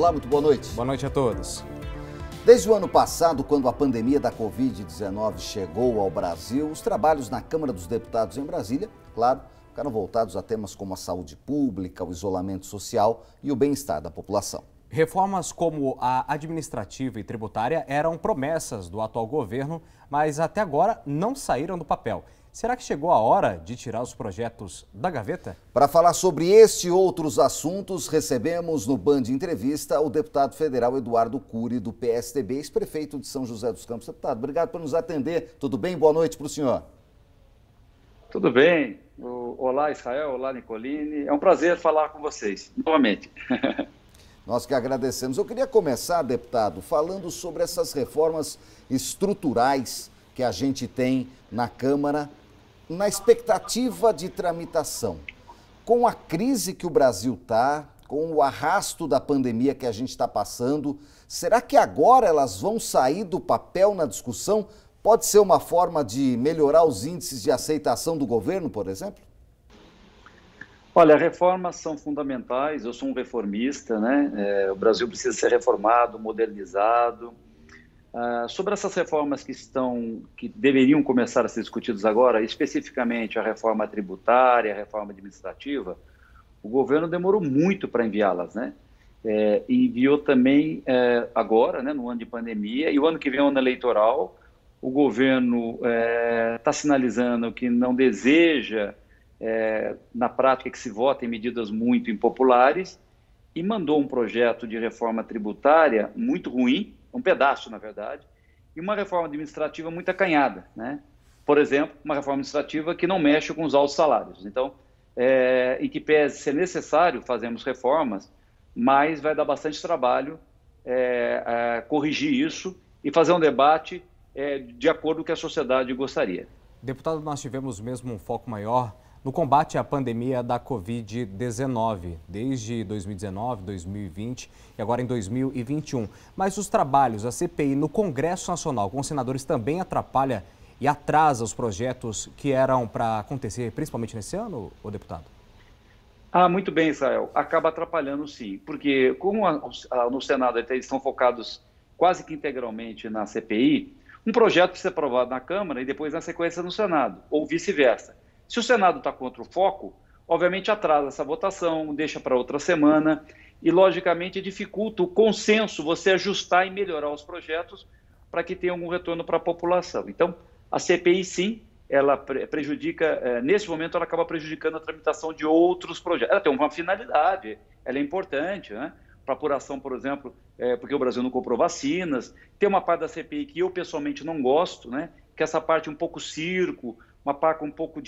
Olá, muito boa noite. Boa noite a todos. Desde o ano passado, quando a pandemia da Covid-19 chegou ao Brasil, os trabalhos na Câmara dos Deputados em Brasília, claro, ficaram voltados a temas como a saúde pública, o isolamento social e o bem-estar da população. Reformas como a administrativa e tributária eram promessas do atual governo, mas até agora não saíram do papel. Será que chegou a hora de tirar os projetos da gaveta? Para falar sobre este e outros assuntos, recebemos no Band Entrevista o deputado federal Eduardo Cury, do PSDB, ex-prefeito de São José dos Campos. Deputado, obrigado por nos atender. Tudo bem? Boa noite para o senhor. Tudo bem. Olá, Israel. Olá, Nicoline. É um prazer falar com vocês, novamente. Nós que agradecemos. Eu queria começar, deputado, falando sobre essas reformas estruturais que a gente tem na Câmara, na expectativa de tramitação. Com a crise que o Brasil está, com o arrasto da pandemia que a gente está passando, será que agora elas vão sair do papel na discussão? Pode ser uma forma de melhorar os índices de aceitação do governo, por exemplo? Olha, reformas são fundamentais, eu sou um reformista, né? O Brasil precisa ser reformado, modernizado. Sobre essas reformas que deveriam começar a ser discutidas agora, especificamente a reforma tributária, a reforma administrativa, o governo demorou muito para enviá-las, né? Enviou também agora, né, no ano de pandemia, e o ano que vem é o ano eleitoral. O governo está sinalizando que não deseja, na prática, que se votem medidas muito impopulares, e mandou um projeto de reforma tributária muito ruim, um pedaço, na verdade, e uma reforma administrativa muito acanhada, né? Por exemplo, uma reforma administrativa que não mexe com os altos salários. Então, em que pese ser necessário fazermos reformas, mas vai dar bastante trabalho corrigir isso e fazer um debate de acordo com o que a sociedade gostaria. Deputado, nós tivemos mesmo um foco maior no combate à pandemia da Covid-19, desde 2019, 2020 e agora em 2021. Mas os trabalhos, a CPI no Congresso Nacional com os senadores também atrapalha e atrasa os projetos que eram para acontecer, principalmente nesse ano, deputado? Muito bem, Israel. Acaba atrapalhando, sim, porque como no Senado eles estão focados quase que integralmente na CPI, um projeto precisa ser aprovado na Câmara e depois na sequência no Senado, ou vice-versa. Se o Senado está contra o foco, obviamente atrasa essa votação, deixa para outra semana e, logicamente, dificulta o consenso, você ajustar e melhorar os projetos para que tenha algum retorno para a população. Então, a CPI, sim, ela prejudica, nesse momento, ela acaba prejudicando a tramitação de outros projetos. Ela tem uma finalidade, ela é importante, né? Para apuração, por exemplo, porque o Brasil não comprou vacinas. Tem uma parte da CPI que eu, pessoalmente, não gosto, né? Que é essa parte um pouco circo, uma parte um pouco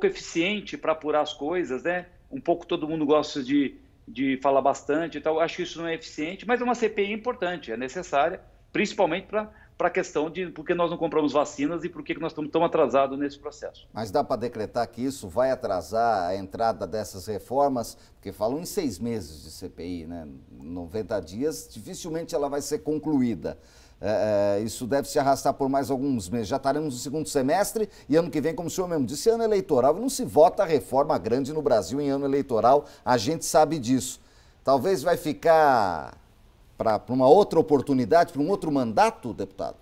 eficiente para apurar as coisas, né? Um pouco todo mundo gosta de falar bastante e tal. Acho que isso não é eficiente, mas é uma CPI importante, é necessária, principalmente para a questão de por que nós não compramos vacinas e por que nós estamos tão atrasados nesse processo. Mas dá para decretar que isso vai atrasar a entrada dessas reformas? Porque falam em 6 meses de CPI, né? 90 dias, dificilmente ela vai ser concluída. Isso deve se arrastar por mais alguns meses. Já estaremos no segundo semestre e ano que vem, como o senhor mesmo disse, ano eleitoral. E não se vota reforma grande no Brasil em ano eleitoral, a gente sabe disso. Talvez vai ficar para uma outra oportunidade, para um outro mandato, deputado?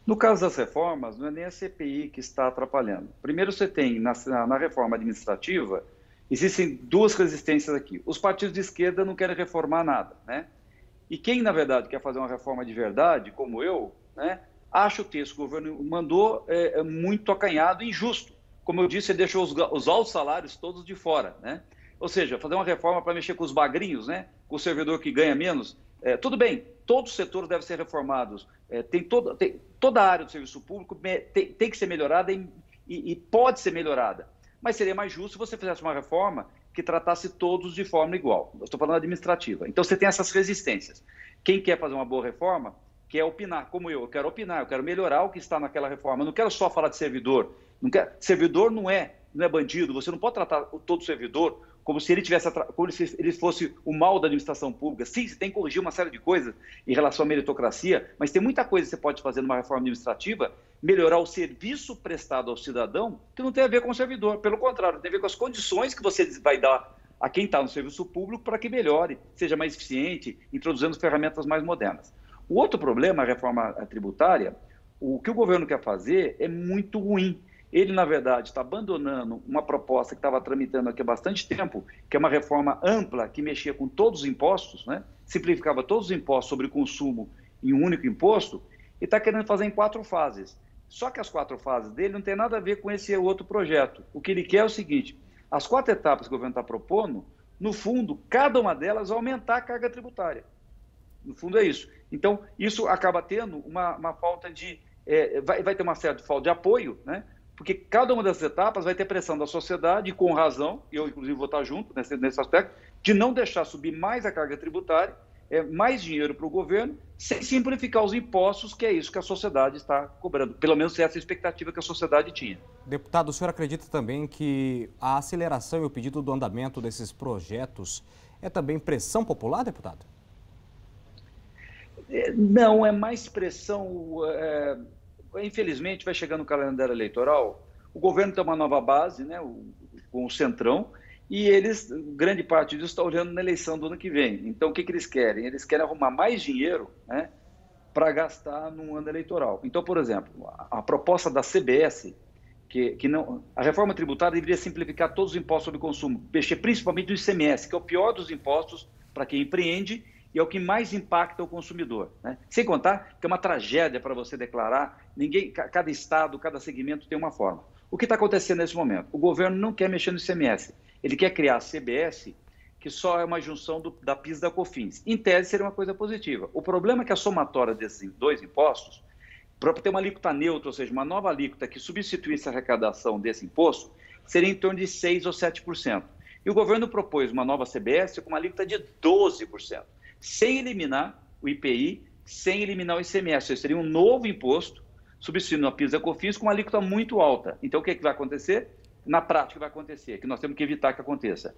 No caso das reformas, não é nem a CPI que está atrapalhando. Primeiro, você tem, na reforma administrativa, existem duas resistências aqui. Os partidos de esquerda não querem reformar nada, né? E quem, na verdade, quer fazer uma reforma de verdade, como eu, né, acha o texto que o governo mandou muito acanhado e injusto. Como eu disse, ele deixou os altos salários todos de fora, né? Ou seja, fazer uma reforma para mexer com os bagrinhos, né, com o servidor que ganha menos. Tudo bem, todos os setores devem ser reformados. Toda a área do serviço público tem que ser melhorada e pode ser melhorada. Mas seria mais justo se você fizesse uma reforma que tratasse todos de forma igual. Eu estou falando administrativa. Então, você tem essas resistências. Quem quer fazer uma boa reforma quer opinar, como eu quero opinar, eu quero melhorar o que está naquela reforma. Eu não quero só falar de servidor. Servidor não é bandido, você não pode tratar todo servidor como se ele fosse o mal da administração pública. Sim, você tem que corrigir uma série de coisas em relação à meritocracia, mas tem muita coisa que você pode fazer numa reforma administrativa, melhorar o serviço prestado ao cidadão, que não tem a ver com o servidor. Pelo contrário, tem a ver com as condições que você vai dar a quem está no serviço público para que melhore, seja mais eficiente, introduzindo ferramentas mais modernas. O outro problema, a reforma tributária, o que o governo quer fazer é muito ruim. Ele, na verdade, está abandonando uma proposta que estava tramitando aqui há bastante tempo, que é uma reforma ampla que mexia com todos os impostos, né? Simplificava todos os impostos sobre consumo em um único imposto, e está querendo fazer em 4 fases. Só que as 4 fases dele não tem nada a ver com esse outro projeto. O que ele quer é o seguinte: as 4 etapas que o governo está propondo, no fundo, cada uma delas vai aumentar a carga tributária. No fundo é isso. Então, isso acaba tendo uma falta de... vai ter uma certa falta de apoio, né? Porque cada uma dessas etapas vai ter pressão da sociedade, e com razão, eu inclusive vou estar junto nesse aspecto, de não deixar subir mais a carga tributária, mais dinheiro para o governo, sem simplificar os impostos, que é isso que a sociedade está cobrando. Pelo menos essa é a expectativa que a sociedade tinha. Deputado, o senhor acredita também que a aceleração e o pedido do andamento desses projetos é também pressão popular, deputado? Não, é mais pressão... Infelizmente, vai chegando o calendário eleitoral, o governo tem uma nova base, né, com o Centrão, e eles, grande parte disso está olhando na eleição do ano que vem. Então, o que eles querem? Eles querem arrumar mais dinheiro, né, para gastar no ano eleitoral. Então, por exemplo, a proposta da CBS, que não, a reforma tributária deveria simplificar todos os impostos sobre consumo, mexer principalmente no ICMS, que é o pior dos impostos para quem empreende, e é o que mais impacta o consumidor, né? Sem contar que é uma tragédia para você declarar, cada estado, cada segmento tem uma forma. O que está acontecendo nesse momento? O governo não quer mexer no ICMS, ele quer criar a CBS, que só é uma junção da PIS e da COFINS. Em tese seria uma coisa positiva. O problema é que a somatória desses 2 impostos, para ter uma alíquota neutra, ou seja, uma nova alíquota que substituísse a arrecadação desse imposto, seria em torno de 6% ou 7%. E o governo propôs uma nova CBS com uma alíquota de 12%. Sem eliminar o IPI, sem eliminar o ICMS. Isso seria um novo imposto, substituindo a PIS e a COFINS, com uma alíquota muito alta. Então, o que vai acontecer? Na prática, vai acontecer, que nós temos que evitar que aconteça.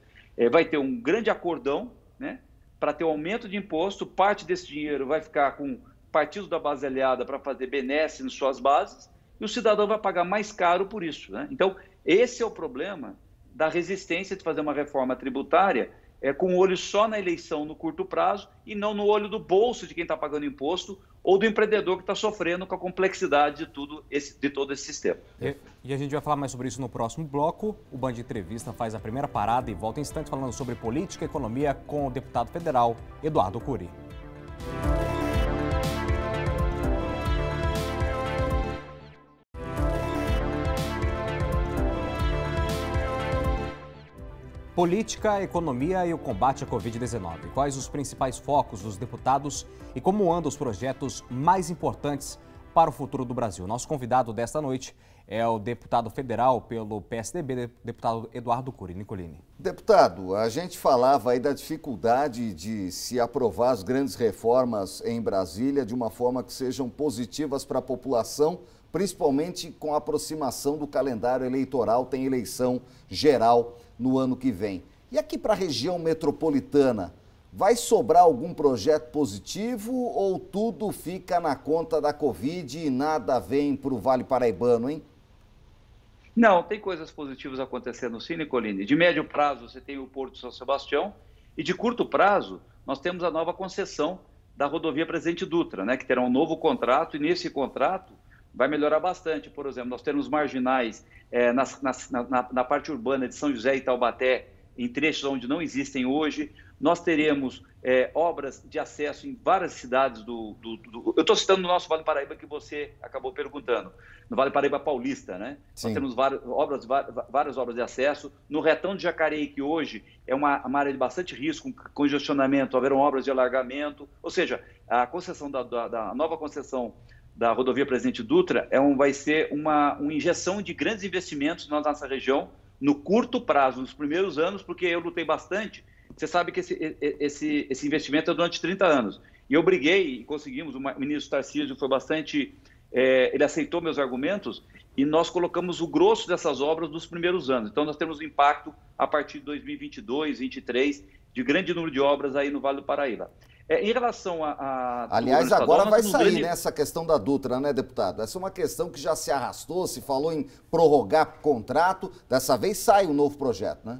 Vai ter um grande acordão, né, para ter um aumento de imposto, parte desse dinheiro vai ficar com partidos da base aliada para fazer benesse nas suas bases, e o cidadão vai pagar mais caro por isso, né? Então, esse é o problema da resistência de fazer uma reforma tributária com o olho só na eleição no curto prazo e não no olho do bolso de quem está pagando imposto ou do empreendedor que está sofrendo com a complexidade de todo esse sistema. E a gente vai falar mais sobre isso no próximo bloco. O Band Entrevista faz a primeira parada e volta em instantes falando sobre política e economia com o deputado federal Eduardo Cury. Política, economia e o combate à Covid-19. Quais os principais focos dos deputados e como andam os projetos mais importantes para o futuro do Brasil? Nosso convidado desta noite é o deputado federal pelo PSDB, deputado Eduardo Cury. Nicolini. Deputado, a gente falava aí da dificuldade de se aprovar as grandes reformas em Brasília de uma forma que sejam positivas para a população, principalmente com a aproximação do calendário eleitoral, tem eleição geral no ano que vem. E aqui para a região metropolitana, vai sobrar algum projeto positivo ou tudo fica na conta da Covid e nada vem para o Vale Paraibano, hein? Não, tem coisas positivas acontecendo sim, Nicolini. De médio prazo você tem o Porto de São Sebastião e de curto prazo nós temos a nova concessão da rodovia Presidente Dutra, né, que terá um novo contrato e nesse contrato vai melhorar bastante. Por exemplo, nós temos marginais na parte urbana de São José e Taubaté, em trechos onde não existem hoje. Nós teremos obras de acesso em várias cidades eu estou citando no nosso Vale Paraíba que você acabou perguntando, no Vale Paraíba Paulista, né? Sim. Nós temos várias obras de acesso. No Retão de Jacareí, que hoje é uma área de bastante risco, com congestionamento, haverão obras de alargamento. Ou seja, a concessão da nova concessão da rodovia Presidente Dutra vai ser uma injeção de grandes investimentos na nossa região no curto prazo, nos primeiros anos, porque eu lutei bastante. Você sabe que esse investimento é durante 30 anos. E eu briguei e conseguimos, o ministro Tarcísio foi bastante... ele aceitou meus argumentos e nós colocamos o grosso dessas obras nos primeiros anos. Então, nós temos um impacto a partir de 2022, 2023, de grande número de obras aí no Vale do Paraíba. Em relação a aliás, agora vai sair nessa questão da Dutra, né, deputado? Essa é uma questão que já se arrastou, se falou em prorrogar contrato, dessa vez sai um novo projeto, né?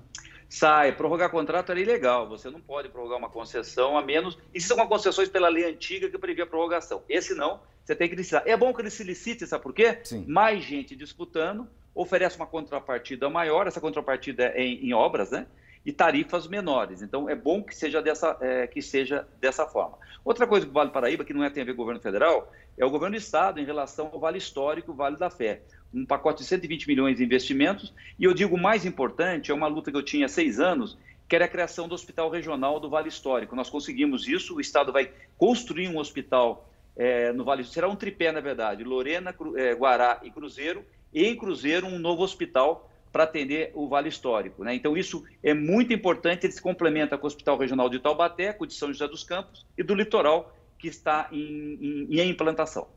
sai. Prorrogar contrato era ilegal, você não pode prorrogar uma concessão a menos... Existem algumas concessões pela lei antiga que previa prorrogação. Esse não, você tem que licitar. É bom que ele se licite, sabe por quê? Sim. Mais gente disputando, oferece uma contrapartida maior, essa contrapartida é em obras, né? E tarifas menores. Então, é bom que seja dessa forma. Outra coisa do Vale do Paraíba, que não tem a ver com o governo federal, é o governo do estado em relação ao Vale Histórico e o Vale da Fé. Um pacote de 120 milhões de investimentos. E eu digo, o mais importante, é uma luta que eu tinha há 6 anos, que era a criação do Hospital Regional do Vale Histórico. Nós conseguimos isso, o estado vai construir um hospital no Vale, será um tripé, na verdade, Lorena, Guará e Cruzeiro, e em Cruzeiro um novo hospital para atender o Vale Histórico, né? Então isso é muito importante, ele se complementa com o Hospital Regional de Taubaté, com o de São José dos Campos e do Litoral, que está em implantação.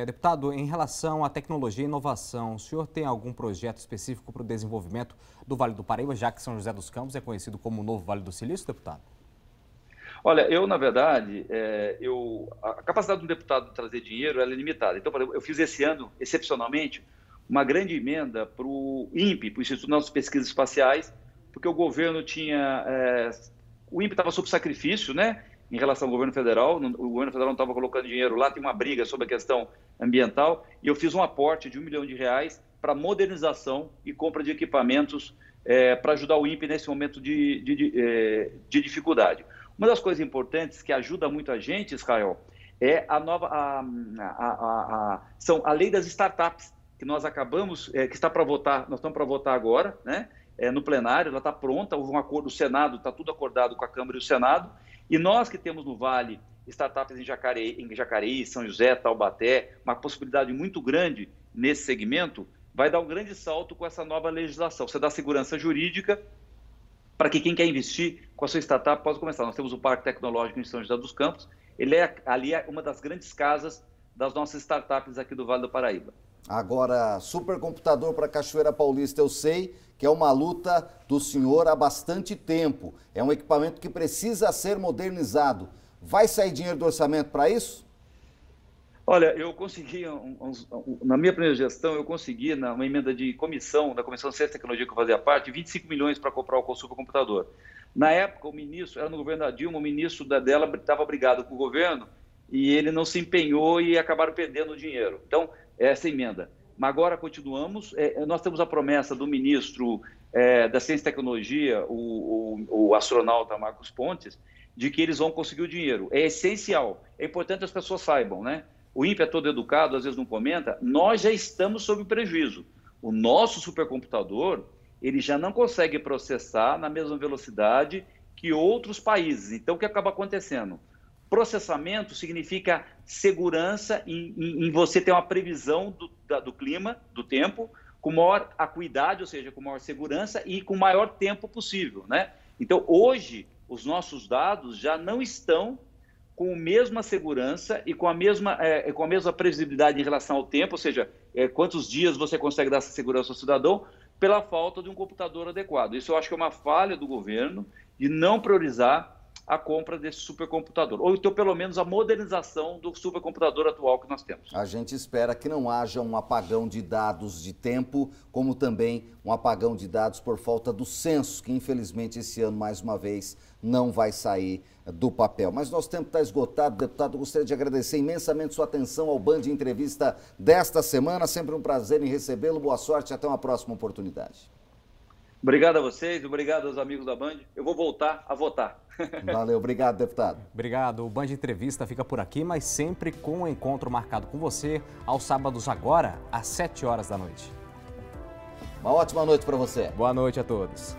Deputado, em relação à tecnologia e inovação, o senhor tem algum projeto específico para o desenvolvimento do Vale do Paraíba, já que São José dos Campos é conhecido como o novo Vale do Silício, deputado? Olha, eu, na verdade, a capacidade de um deputado de trazer dinheiro ela é limitada. Então, por exemplo, eu fiz esse ano, excepcionalmente, uma grande emenda para o INPE, para o Instituto Nacional de Pesquisas Espaciais, porque o governo tinha... o INPE estava sob sacrifício, né? Em relação ao governo federal, o governo federal não estava colocando dinheiro lá, tem uma briga sobre a questão ambiental, e eu fiz um aporte de R$1 milhão para modernização e compra de equipamentos para ajudar o INPE nesse momento de dificuldade. Uma das coisas importantes que ajuda muito a gente, Israel, é são a lei das startups, que nós acabamos, que está para votar, nós estamos para votar agora, né? No plenário, ela está pronta, houve um acordo, o Senado, está tudo acordado com a Câmara e o Senado, e nós que temos no Vale startups em Jacareí, São José, Taubaté, uma possibilidade muito grande nesse segmento, vai dar um grande salto com essa nova legislação. Você dá segurança jurídica para que quem quer investir com a sua startup possa começar. Nós temos o Parque Tecnológico em São José dos Campos, ali é uma das grandes casas das nossas startups aqui do Vale do Paraíba. Agora, supercomputador para Cachoeira Paulista, eu sei que é uma luta do senhor há bastante tempo. É um equipamento que precisa ser modernizado. Vai sair dinheiro do orçamento para isso? Olha, eu consegui, na minha primeira gestão, eu consegui, uma emenda de comissão, da Comissão de Ciência e Tecnologia que eu fazia parte, 25 milhões para comprar o supercomputador. Na época, o ministro, era no governo da Dilma, o ministro dela estava brigado com o governo e ele não se empenhou e acabaram perdendo o dinheiro. Então, essa emenda. Mas agora continuamos, nós temos a promessa do ministro da Ciência e Tecnologia, o astronauta Marcos Pontes, de que eles vão conseguir o dinheiro. É essencial, é importante as pessoas saibam, né? O INPE é todo educado, às vezes não comenta, nós já estamos sob prejuízo. O nosso supercomputador, ele já não consegue processar na mesma velocidade que outros países. Então, o que acaba acontecendo? Processamento significa segurança em você ter uma previsão do clima, do tempo, com maior acuidade, ou seja, com maior segurança e com o maior tempo possível, né? Então, hoje, os nossos dados já não estão com a mesma segurança e com a mesma previsibilidade em relação ao tempo, ou seja, quantos dias você consegue dar essa segurança ao cidadão, pela falta de um computador adequado. Isso eu acho que é uma falha do governo de não priorizar a compra desse supercomputador, ou então pelo menos a modernização do supercomputador atual que nós temos. A gente espera que não haja um apagão de dados de tempo, como também um apagão de dados por falta do censo, que infelizmente esse ano, mais uma vez, não vai sair do papel. Mas nosso tempo está esgotado, deputado. Eu gostaria de agradecer imensamente sua atenção ao Band Entrevista desta semana. Sempre um prazer em recebê-lo. Boa sorte e até uma próxima oportunidade. Obrigado a vocês, obrigado aos amigos da Band. Eu vou voltar a votar. Valeu, obrigado, deputado. Obrigado. O Band Entrevista fica por aqui, mas sempre com um encontro marcado com você aos sábados agora, às 7 horas da noite. Uma ótima noite para você. Boa noite a todos.